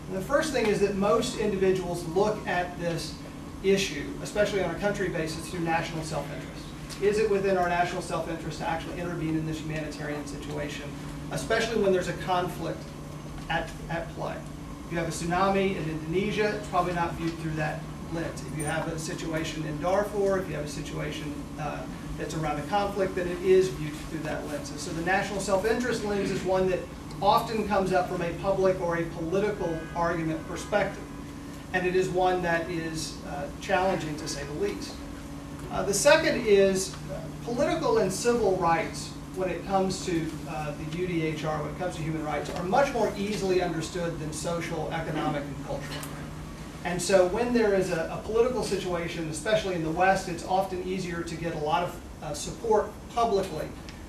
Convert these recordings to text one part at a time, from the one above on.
And the first thing is that most individuals look at this issue, especially on a country basis, through national self-interest. Is it within our national self-interest to actually intervene in this humanitarian situation, especially when there's a conflict at play? If you have a tsunami in Indonesia, it's probably not viewed through that lens. If you have a situation in Darfur, if you have a situation that's around a conflict, then it is viewed through that lens. And so the national self-interest lens is one that often comes up from a public or a political argument perspective. And it is one that is challenging, to say the least. The second is political and civil rights, when it comes to the UDHR, when it comes to human rights, are much more easily understood than social, economic, and cultural. And so when there is a political situation, especially in the West, it's often easier to get a lot of support publicly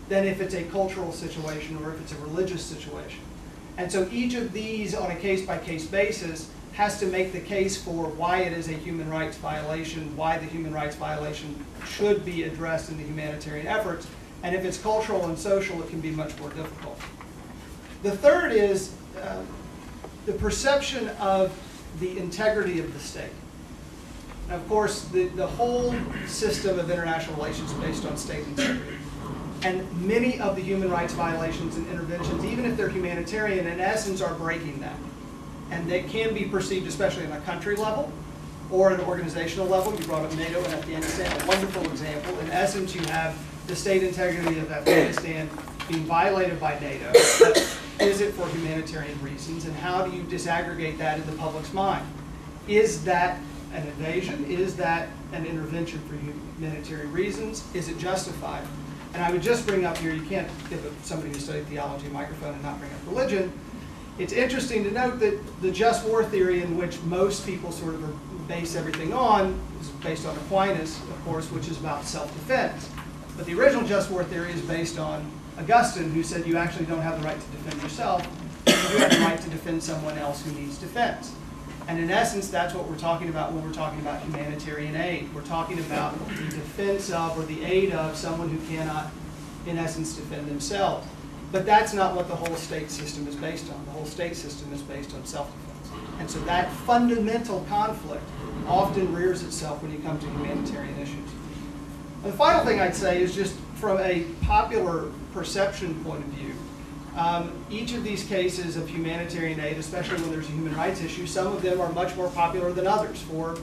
than if it's a cultural situation or if it's a religious situation. And so each of these, on a case-by-case basis, has to make the case for why it is a human rights violation, why the human rights violation should be addressed in the humanitarian efforts. And if it's cultural and social, it can be much more difficult. The third is the perception of the integrity of the state. And of course, the whole system of international relations is based on state integrity. And many of the human rights violations and interventions, even if they're humanitarian, in essence are breaking that. And they can be perceived, especially on a country level or at an organizational level. You brought up NATO and Afghanistan, a wonderful example. In essence, you have the state integrity of Afghanistan being violated by NATO. Is it for humanitarian reasons? And how do you disaggregate that in the public's mind? Is that an invasion? Is that an intervention for humanitarian reasons? Is it justified? And I would just bring up here, you can't give somebody who studied theology a microphone and not bring up religion. It's interesting to note that the just war theory, in which most people sort of base everything on, is based on Aquinas, of course, which is about self-defense. But the original just war theory is based on Augustine, who said you actually don't have the right to defend yourself, you do have the right to defend someone else who needs defense. And in essence, that's what we're talking about when we're talking about humanitarian aid. We're talking about the defense of or the aid of someone who cannot, in essence, defend themselves. But that's not what the whole state system is based on. The whole state system is based on self-defense. And so that fundamental conflict often rears itself when you come to humanitarian issues. And the final thing I'd say is just from a popular perception point of view, each of these cases of humanitarian aid, especially when there's a human rights issue, some of them are much more popular than others for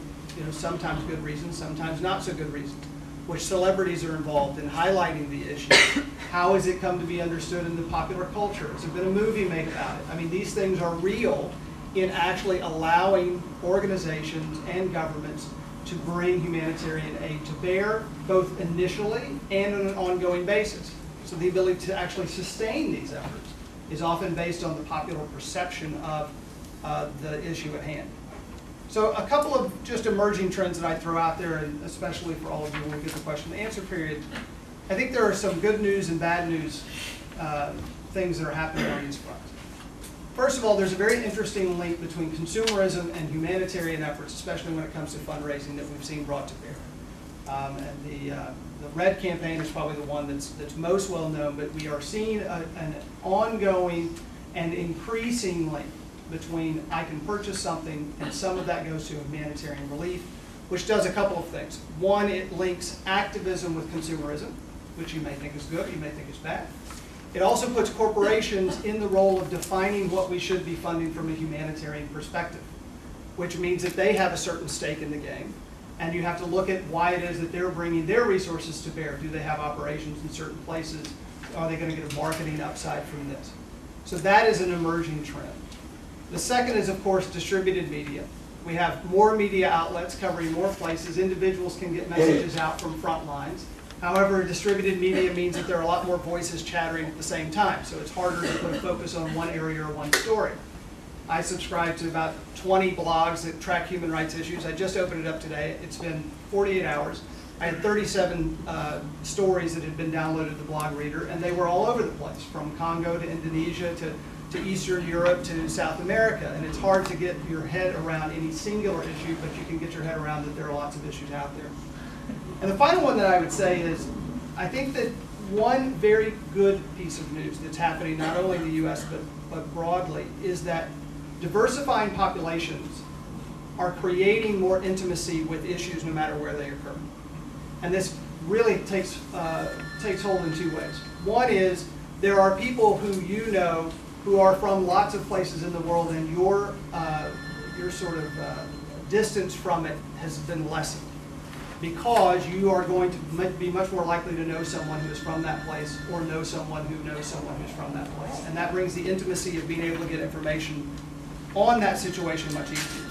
sometimes good reasons, sometimes not so good reasons. Which celebrities are involved in highlighting the issue? How has it come to be understood in the popular culture? Has there been a movie made about it? I mean, these things are real in actually allowing organizations and governments to bring humanitarian aid to bear, both initially and on an ongoing basis. So the ability to actually sustain these efforts is often based on the popular perception of the issue at hand. So a couple of just emerging trends that I throw out there, and especially for all of you when we get the question and answer period, I think there are some good news and bad news things that are happening on these fronts. First of all, there's a very interesting link between consumerism and humanitarian efforts, especially when it comes to fundraising, that we've seen brought to bear. And the RED campaign is probably the one that's most well known, but we are seeing an ongoing and increasing link between I can purchase something and some of that goes to humanitarian relief, which does a couple of things. One, it links activism with consumerism, which you may think is good, you may think is bad. It also puts corporations in the role of defining what we should be funding from a humanitarian perspective, which means that they have a certain stake in the game. And you have to look at why it is that they're bringing their resources to bear. Do they have operations in certain places? Are they going to get a marketing upside from this? So that is an emerging trend. The second is, of course, distributed media. We have more media outlets covering more places. Individuals can get messages out from front lines. However, distributed media means that there are a lot more voices chattering at the same time. So it's harder to put a focus on one area or one story. I subscribe to about 20 blogs that track human rights issues. I just opened it up today. It's been 48 hours. I had 37 stories that had been downloaded to the blog reader, and they were all over the place, from Congo to Indonesia to Eastern Europe to South America. And it's hard to get your head around any singular issue, but you can get your head around that there are lots of issues out there. And the final one that I would say is, I think that one very good piece of news that's happening not only in the US but broadly is that diversifying populations are creating more intimacy with issues no matter where they occur. And this really takes hold in two ways. One is there are people who you know who are from lots of places in the world, and your sort of distance from it has been lessened, because you are going to be much more likely to know someone who is from that place, or know someone who knows someone who's from that place. And that brings the intimacy of being able to get information on that situation much easier.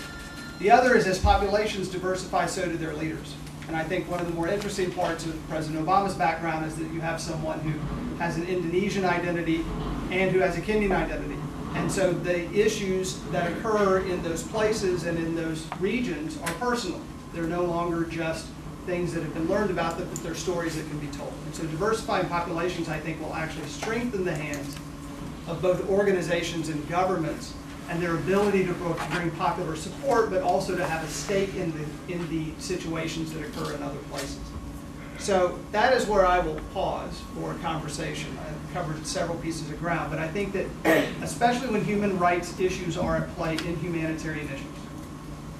The other is, as populations diversify, so do their leaders. And I think one of the more interesting parts of President Obama's background is that you have someone who has an Indonesian identity and who has a Kenyan identity. And so the issues that occur in those places and in those regions are personal. They're no longer just things that have been learned about them, but they're stories that can be told. And so diversifying populations, I think, will actually strengthen the hands of both organizations and governments and their ability to both bring popular support, but also to have a stake in the situations that occur in other places. So that is where I will pause for a conversation. I've covered several pieces of ground, but I think that especially when human rights issues are at play in humanitarian issues,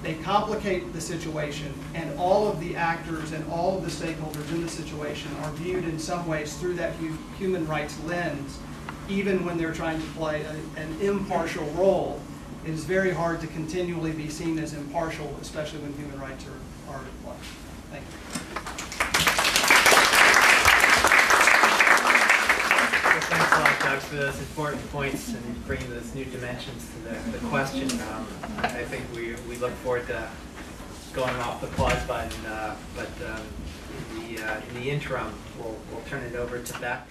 they complicate the situation, and all of the actors and all of the stakeholders in the situation are viewed in some ways through that human rights lens. Even when they're trying to play an impartial role, it is very hard to continually be seen as impartial, especially when human rights are at play. Thank you. Well, thanks a lot, Doug, for those important points and bringing those new dimensions to the question. I think we look forward to going off the pause button, but in the interim, we'll turn it over to Beth.